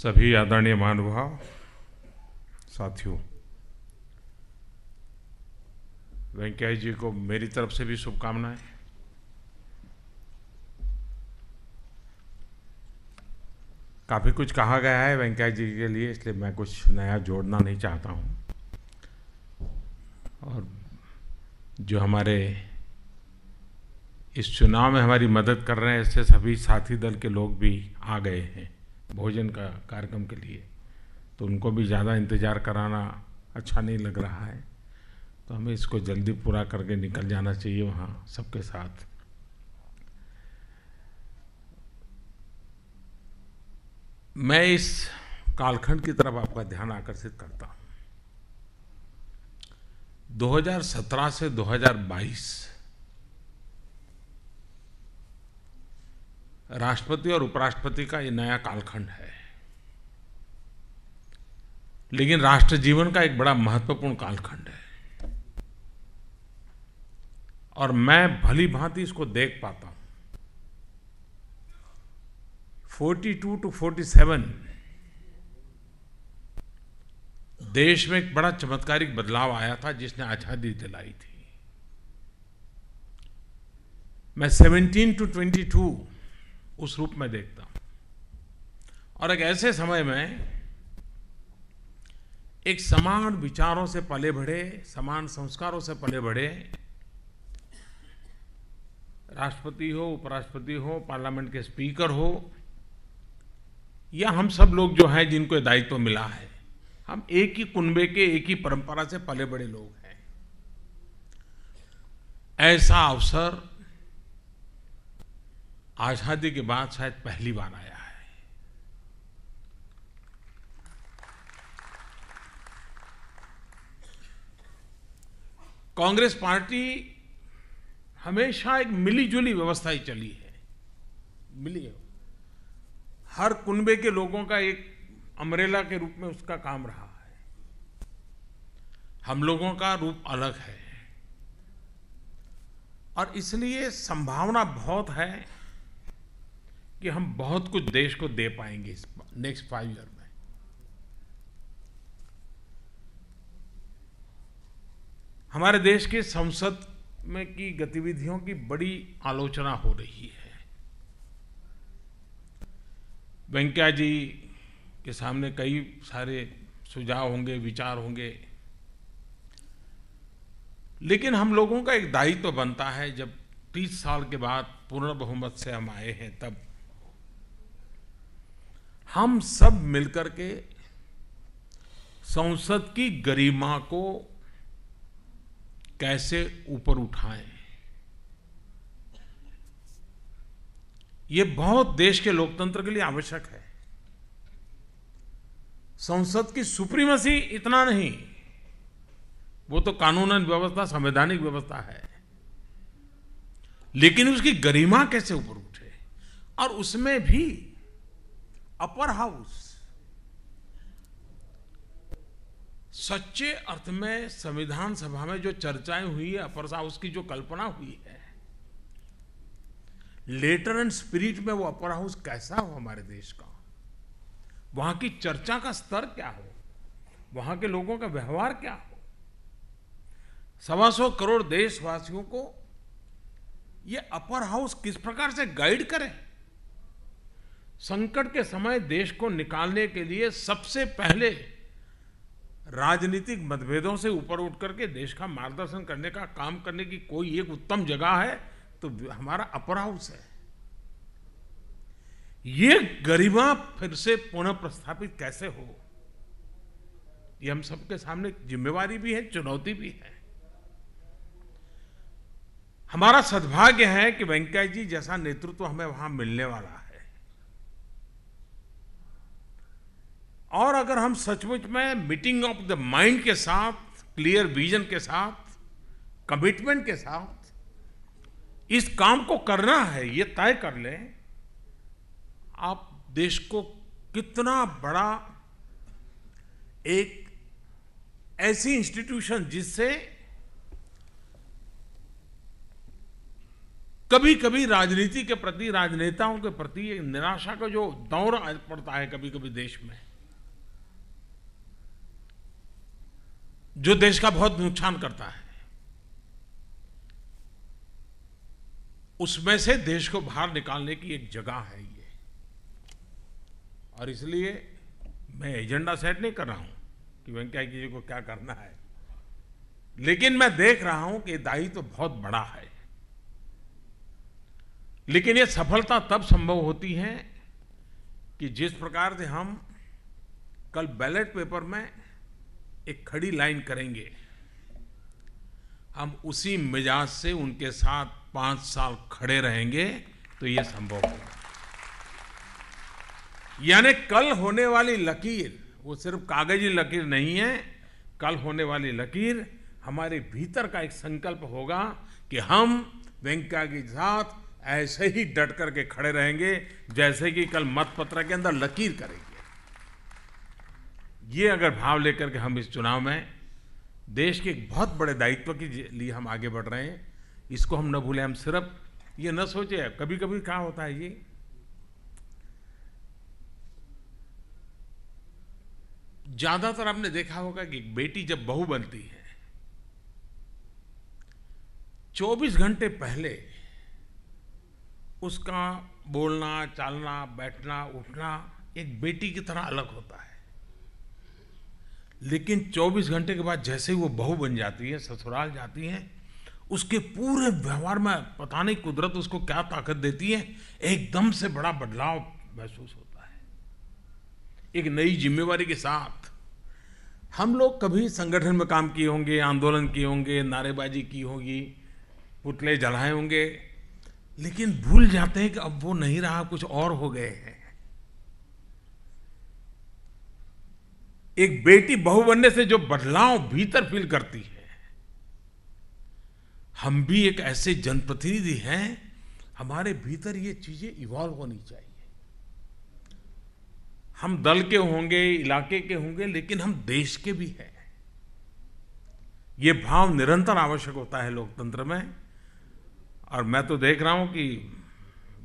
सभी आदरणीय महानुभाव, साथियों, वेंकैया जी को मेरी तरफ से भी शुभकामनाएं। काफ़ी कुछ कहा गया है वेंकैया जी के लिए, इसलिए मैं कुछ नया जोड़ना नहीं चाहता हूं। और जो हमारे इस चुनाव में हमारी मदद कर रहे हैं, ऐसे सभी साथी दल के लोग भी आ गए हैं भोजन का कार्यक्रम के लिए, तो उनको भी ज़्यादा इंतज़ार कराना अच्छा नहीं लग रहा है। तो हमें इसको जल्दी पूरा करके निकल जाना चाहिए वहाँ सबके साथ। मैं इस कालखंड की तरफ आपका ध्यान आकर्षित करता हूँ। 2017 से 2022 राष्ट्रपति और उपराष्ट्रपति का ये नया कालखंड है, लेकिन राष्ट्र जीवन का एक बड़ा महत्वपूर्ण कालखंड है। और मैं भली भांति इसको देख पाता हूँ। 42 to 47 देश में एक बड़ा चमत्कारिक बदलाव आया था जिसने आज़ादी दिलाई थी। मैं 17 to 22 उस रूप में देखता हूँ। और एक ऐसे समय में एक समान विचारों से पले बढ़े, समान संस्कारों से पले बढ़े राष्ट्रपति हो, उपराष्ट्रपति हो, पार्लियामेंट के स्पीकर हो, या हम सब लोग जो हैं जिनको ये दायित्व मिला है, हम एक ही कुनबे के, एक ही परंपरा से पले बड़े लोग हैं। ऐसा अवसर आजादी के बाद शायद पहली बार आया है। कांग्रेस पार्टी हमेशा एक मिली-जुली व्यवस्था ही चली है। हर कुनबे के लोगों का एक अम्ब्रेला के रूप में उसका काम रहा है। हम लोगों का रूप अलग है और इसलिए संभावना बहुत है कि हम बहुत कुछ देश को दे पाएंगे इस नेक्स्ट 5 ईयर में। हमारे देश के संसद में की गतिविधियों की बड़ी आलोचना हो रही है। वेंकैया जी के सामने कई सारे सुझाव होंगे, विचार होंगे, लेकिन हम लोगों का एक दायित्व बनता है, जब 30 साल के बाद पूर्ण बहुमत से हम आए हैं, तब हम सब मिलकर के संसद की गरिमा को कैसे ऊपर उठाएं। ये बहुत देश के लोकतंत्र के लिए आवश्यक है। संसद की सुप्रीमेसी इतना नहीं, वो तो कानूनन व्यवस्था, संवैधानिक व्यवस्था है, लेकिन उसकी गरिमा कैसे ऊपर उठे। और उसमें भी अपर हाउस सच्चे अर्थ में संविधान सभा में जो चर्चाएं हुई है, अपर हाउस की जो कल्पना हुई है, लेटर एंड स्पिरिट में वो अपर हाउस कैसा हो हमारे देश का, वहां की चर्चा का स्तर क्या हो, वहां के लोगों का व्यवहार क्या हो, 125 करोड़ देशवासियों को ये अपर हाउस किस प्रकार से गाइड करे। संकट के समय देश को निकालने के लिए सबसे पहले राजनीतिक मतभेदों से ऊपर उठ करके देश का मार्गदर्शन करने का काम करने की कोई एक उत्तम जगह है तो हमारा अपर हाउस है। ये गरिमा फिर से पुनः प्रस्थापित कैसे हो, ये हम सबके सामने जिम्मेवारी भी है, चुनौती भी है। हमारा सद्भाग्य है कि वेंकैया जी जैसा नेतृत्व हमें वहां मिलने वाला है। और अगर हम सचमुच में मीटिंग ऑफ द माइंड के साथ, क्लियर विजन के साथ, कमिटमेंट के साथ इस काम को करना है, ये तय कर लें, आप देश को कितना बड़ा एक ऐसी इंस्टीट्यूशन जिससे कभी कभी राजनीति के प्रति, राजनेताओं के प्रति एक निराशा का जो दौर आज पड़ता है कभी कभी देश में, जो देश का बहुत नुकसान करता है, उसमें से देश को बाहर निकालने की एक जगह है ये। और इसलिए मैं एजेंडा सेट नहीं कर रहा हूं कि वेंकैया जी को क्या करना है, लेकिन मैं देख रहा हूं कि दायित्व तो बहुत बड़ा है। लेकिन ये सफलता तब संभव होती है कि जिस प्रकार से हम कल बैलेट पेपर में एक खड़ी लाइन करेंगे, हम उसी मिजाज से उनके साथ 5 साल खड़े रहेंगे तो ये संभव होगा। यानी कल होने वाली लकीर वो सिर्फ कागजी लकीर नहीं है, कल होने वाली लकीर हमारे भीतर का एक संकल्प होगा कि हम वेंकैया के साथ ऐसे ही डट करके खड़े रहेंगे जैसे कि कल मतपत्र के अंदर लकीर करेंगे। ये अगर भाव लेकर के हम इस चुनाव में देश के एक बहुत बड़े दायित्व के लिए हम आगे बढ़ रहे हैं, इसको हम न भूलें। हम सिर्फ ये न सोचे, कभी कभी क्या होता है ये, ज्यादातर आपने देखा होगा कि एक बेटी जब बहू बनती है 24 घंटे पहले उसका बोलना, चालना, बैठना, उठना एक बेटी की तरह अलग होता है। लेकिन 24 घंटे के बाद जैसे ही वो बहू बन जाती है, ससुराल जाती है, उसके पूरे व्यवहार में पता नहीं कुदरत उसको क्या ताकत देती है, एकदम से बड़ा बदलाव महसूस होता है। एक नई जिम्मेवारी के साथ हम लोग कभी संगठन में काम किए होंगे, आंदोलन किए होंगे, नारेबाजी की होगी, पुतले जलाए होंगे, लेकिन भूल जाते हैं कि अब वो नहीं रहा, कुछ और हो गए हैं। एक बेटी बहू बनने से जो बदलाव भीतर फील करती है, हम भी एक ऐसे जनप्रतिनिधि हैं, हमारे भीतर ये चीजें इवॉल्व होनी चाहिए। हम दल के होंगे, इलाके के होंगे, लेकिन हम देश के भी हैं। ये भाव निरंतर आवश्यक होता है लोकतंत्र में। और मैं तो देख रहा हूं कि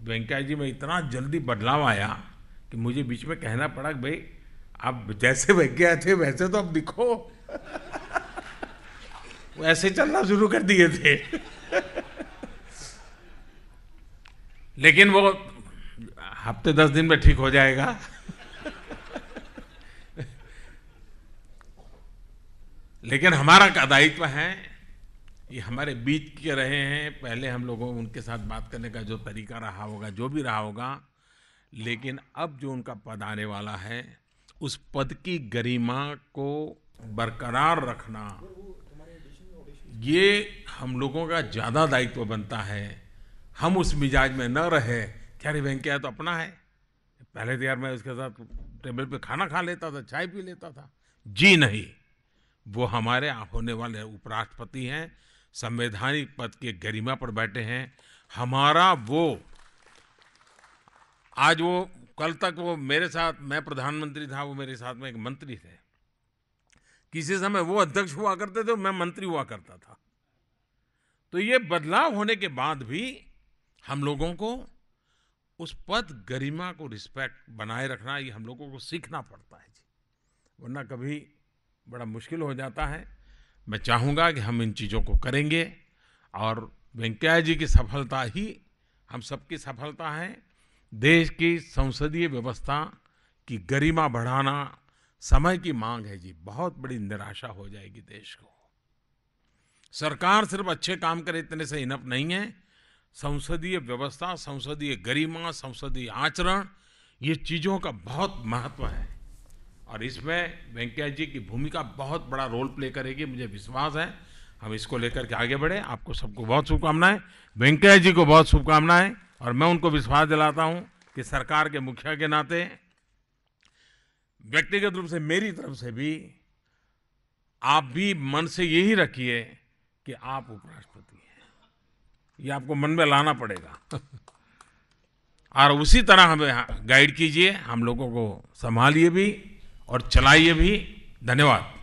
वेंकैया जी में इतना जल्दी बदलाव आया कि मुझे बीच में कहना पड़ा कि भाई आप जैसे वेंकैया थे वैसे तो अब दिखो। वो ऐसे चलना शुरू कर दिए थे। लेकिन वो हफ्ते 10 दिन में ठीक हो जाएगा। लेकिन हमारा क्या दायित्व है, ये हमारे बीच के रहे हैं। पहले हम लोगों को उनके साथ बात करने का जो तरीका रहा होगा, जो भी रहा होगा, लेकिन अब जो उनका पद आने वाला है, उस पद की गरिमा को बरकरार रखना, ये हम लोगों का ज्यादा दायित्व बनता है। हम उस मिजाज में न रहे क्या रे वेंकैया तो अपना है, पहले तो यार मैं उसके साथ टेबल पे खाना खा लेता था, चाय पी लेता था। जी नहीं, वो हमारे होने वाले उपराष्ट्रपति हैं, संवैधानिक पद के गरिमा पर बैठे हैं। हमारा वो आज वो कल तक वो मेरे साथ, मैं प्रधानमंत्री था, वो मेरे साथ में एक मंत्री थे। किसी समय वो अध्यक्ष हुआ करते थे, मैं मंत्री हुआ करता था। तो ये बदलाव होने के बाद भी हम लोगों को उस पद गरिमा को रिस्पेक्ट बनाए रखना, ये हम लोगों को सीखना पड़ता है जी, वरना कभी बड़ा मुश्किल हो जाता है। मैं चाहूँगा कि हम इन चीज़ों को करेंगे और वेंकैया जी की सफलता ही हम सबकी सफलता है। देश की संसदीय व्यवस्था की गरिमा बढ़ाना समय की मांग है जी। बहुत बड़ी निराशा हो जाएगी देश को। सरकार सिर्फ अच्छे काम करे इतने से इनफ नहीं है। संसदीय व्यवस्था, संसदीय गरिमा, संसदीय आचरण, ये चीज़ों का बहुत महत्व है और इसमें वेंकैया जी की भूमिका बहुत बड़ा रोल प्ले करेगी, मुझे विश्वास है। हम इसको लेकर के आगे बढ़े। आपको सबको बहुत शुभकामनाएं, वेंकैया जी को बहुत शुभकामनाएं। और मैं उनको विश्वास दिलाता हूं कि सरकार के मुखिया के नाते, व्यक्तिगत रूप से मेरी तरफ से भी, आप भी मन से यही रखिए कि आप उपराष्ट्रपति हैं। ये आपको मन में लाना पड़ेगा। और उसी तरह हमें गाइड कीजिए, हम लोगों को संभालिए भी और चलाइए भी। धन्यवाद।